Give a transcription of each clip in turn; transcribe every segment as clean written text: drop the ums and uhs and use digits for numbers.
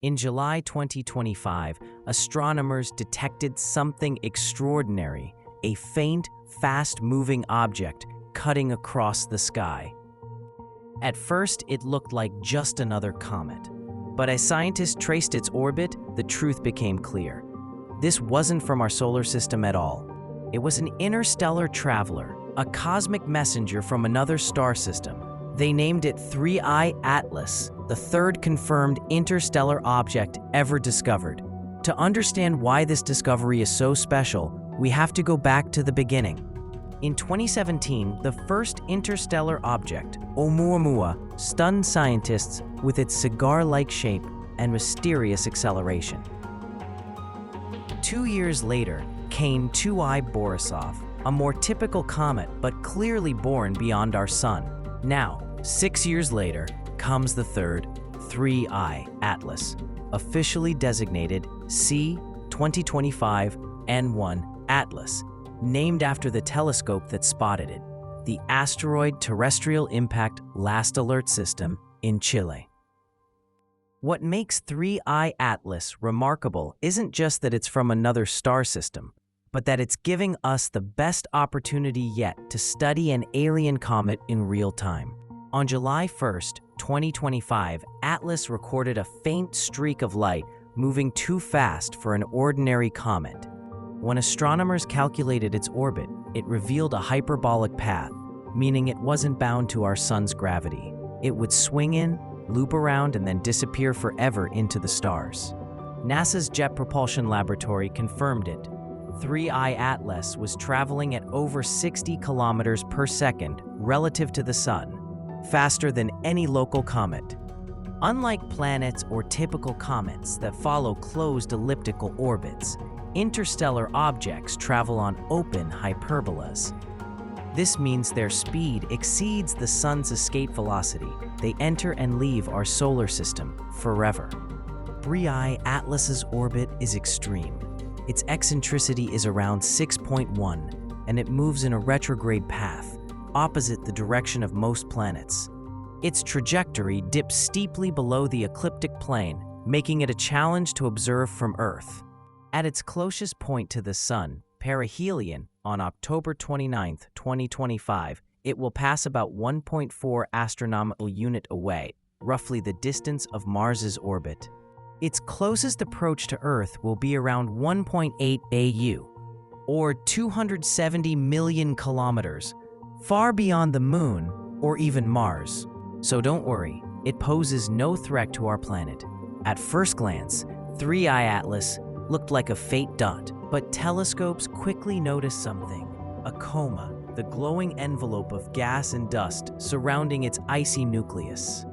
In July 2025, astronomers detected something extraordinary, a faint, fast-moving object cutting across the sky. At first, it looked like just another comet. But as scientists traced its orbit, the truth became clear. This wasn't from our solar system at all. It was an interstellar traveler, a cosmic messenger from another star system. They named it 3I Atlas, the third confirmed interstellar object ever discovered. To understand why this discovery is so special, we have to go back to the beginning. In 2017, the first interstellar object, ʻOumuamua, stunned scientists with its cigar-like shape and mysterious acceleration. 2 years later came 2I Borisov, a more typical comet but clearly born beyond our sun. Now, 6 years later, comes the third, 3I Atlas, officially designated C 2025 N1 Atlas, named after the telescope that spotted it, the Asteroid Terrestrial Impact Last Alert System in Chile. What makes 3I Atlas remarkable isn't just that it's from another star system, but that it's giving us the best opportunity yet to study an alien comet in real time. On July 1st, 2025, Atlas recorded a faint streak of light moving too fast for an ordinary comet. When astronomers calculated its orbit, it revealed a hyperbolic path, meaning it wasn't bound to our sun's gravity. It would swing in, loop around, and then disappear forever into the stars. NASA's Jet Propulsion Laboratory confirmed it. 3I Atlas was traveling at over 60 kilometers per second relative to the sun, faster than any local comet. Unlike planets or typical comets that follow closed elliptical orbits, interstellar objects travel on open hyperbolas. This means their speed exceeds the sun's escape velocity. They enter and leave our solar system forever. 3I Atlas's orbit is extreme. Its eccentricity is around 6.1, and it moves in a retrograde path, opposite the direction of most planets. Its trajectory dips steeply below the ecliptic plane, making it a challenge to observe from Earth. At its closest point to the Sun, perihelion, on October 29, 2025, it will pass about 1.4 astronomical unit away, roughly the distance of Mars's orbit. Its closest approach to Earth will be around 1.8 AU, or 270 million kilometers, far beyond the Moon or even Mars. So don't worry, it poses no threat to our planet. At first glance, 3I Atlas looked like a faint dot, but telescopes quickly noticed something: a coma, the glowing envelope of gas and dust surrounding its icy nucleus.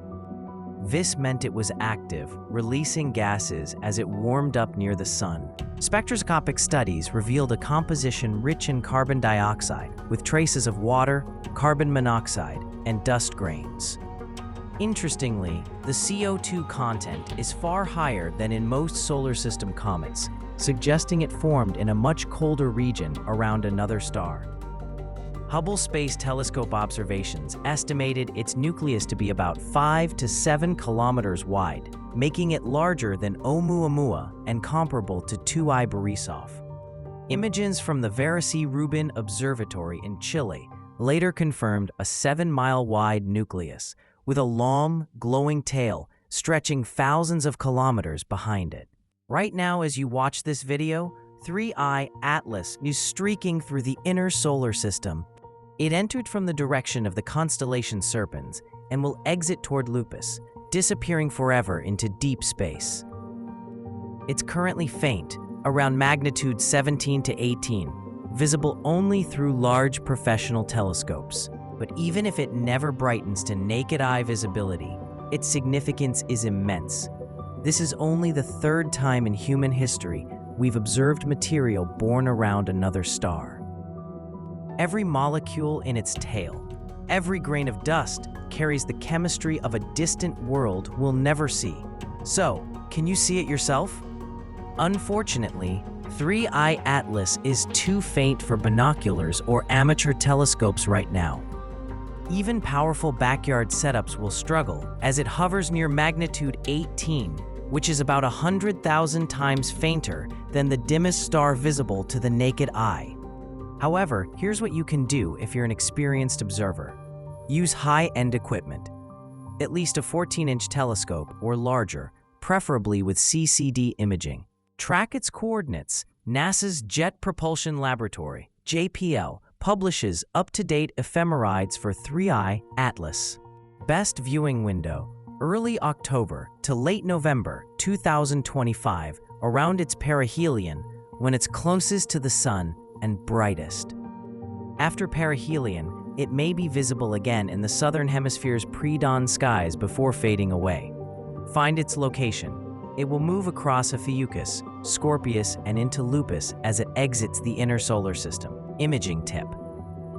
This meant it was active, releasing gases as it warmed up near the sun. Spectroscopic studies revealed a composition rich in carbon dioxide, with traces of water, carbon monoxide, and dust grains. Interestingly, the CO2 content is far higher than in most solar system comets, suggesting it formed in a much colder region around another star. Hubble Space Telescope observations estimated its nucleus to be about 5 to 7 kilometers wide, making it larger than ʻOumuamua and comparable to 2I Borisov. Images from the Veracruz-Rubin Observatory in Chile later confirmed a 7-mile-wide nucleus, with a long, glowing tail stretching thousands of kilometers behind it. Right now, as you watch this video, 3I Atlas is streaking through the inner solar system. It entered from the direction of the constellation Serpens and will exit toward Lupus, disappearing forever into deep space. It's currently faint, around magnitude 17 to 18, visible only through large professional telescopes. But even if it never brightens to naked eye visibility, its significance is immense. This is only the third time in human history we've observed material born around another star. Every molecule in its tail, every grain of dust carries the chemistry of a distant world we'll never see. So, can you see it yourself? Unfortunately, 3I Atlas is too faint for binoculars or amateur telescopes right now. Even powerful backyard setups will struggle, as it hovers near magnitude 18, which is about 100,000 times fainter than the dimmest star visible to the naked eye. However, here's what you can do if you're an experienced observer. Use high-end equipment. At least a 14-inch telescope or larger, preferably with CCD imaging. Track its coordinates. NASA's Jet Propulsion Laboratory, JPL, publishes up-to-date ephemerides for 3I Atlas. Best viewing window: early October to late November 2025, around its perihelion, when it's closest to the Sun and brightest. After perihelion, it may be visible again in the southern hemisphere's pre-dawn skies before fading away. Find its location. It will move across Ophiuchus, Scorpius, and into Lupus as it exits the inner solar system. Imaging tip: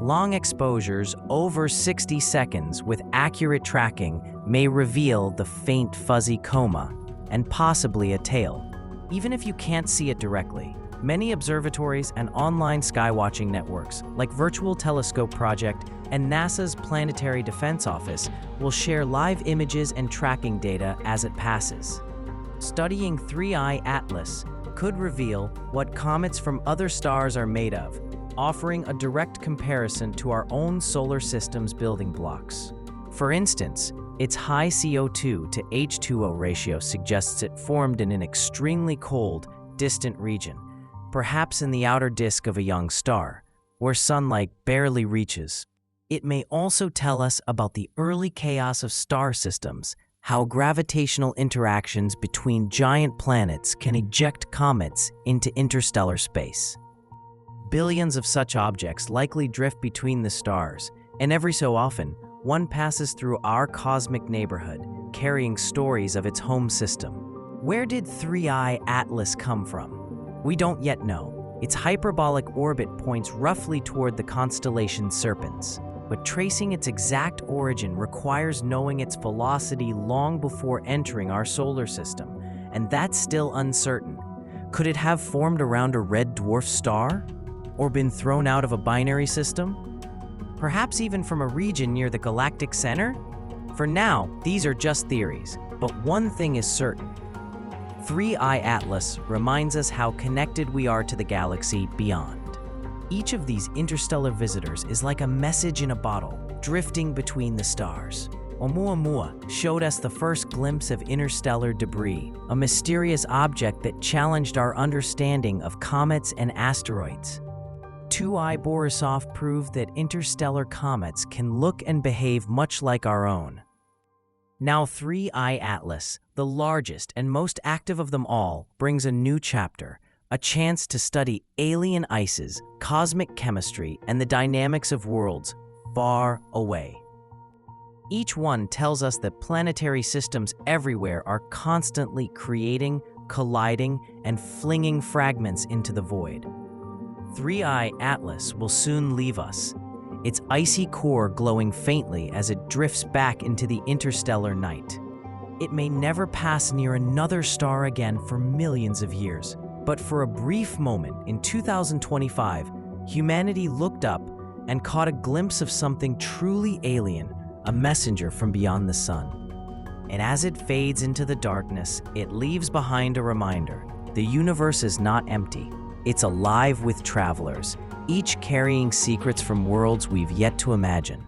long exposures over 60 seconds with accurate tracking may reveal the faint fuzzy coma and possibly a tail. Even if you can't see it directly, many observatories and online skywatching networks like Virtual Telescope Project and NASA's Planetary Defense Office will share live images and tracking data as it passes. Studying 3I Atlas could reveal what comets from other stars are made of, offering a direct comparison to our own solar system's building blocks. For instance, its high CO2 to H2O ratio suggests it formed in an extremely cold, distant region, perhaps in the outer disk of a young star, where sunlight barely reaches. It may also tell us about the early chaos of star systems, how gravitational interactions between giant planets can eject comets into interstellar space. Billions of such objects likely drift between the stars, and every so often, one passes through our cosmic neighborhood, carrying stories of its home system. Where did 3I Atlas come from? We don't yet know. Its hyperbolic orbit points roughly toward the constellation Serpens, but tracing its exact origin requires knowing its velocity long before entering our solar system, and that's still uncertain. Could it have formed around a red dwarf star? Or been thrown out of a binary system? Perhaps even from a region near the galactic center? For now, these are just theories, but one thing is certain. 3I Atlas reminds us how connected we are to the galaxy beyond. Each of these interstellar visitors is like a message in a bottle, drifting between the stars. ʻOumuamua showed us the first glimpse of interstellar debris, a mysterious object that challenged our understanding of comets and asteroids. 2I Borisov proved that interstellar comets can look and behave much like our own. Now 3I Atlas, the largest and most active of them all, brings a new chapter, a chance to study alien ices, cosmic chemistry, and the dynamics of worlds far away. Each one tells us that planetary systems everywhere are constantly creating, colliding, and flinging fragments into the void. 3I Atlas will soon leave us, its icy core glowing faintly as it drifts back into the interstellar night. It may never pass near another star again for millions of years, but for a brief moment in 2025, humanity looked up and caught a glimpse of something truly alien, a messenger from beyond the sun. And as it fades into the darkness, it leaves behind a reminder: the universe is not empty. It's alive with travelers, each carrying secrets from worlds we've yet to imagine.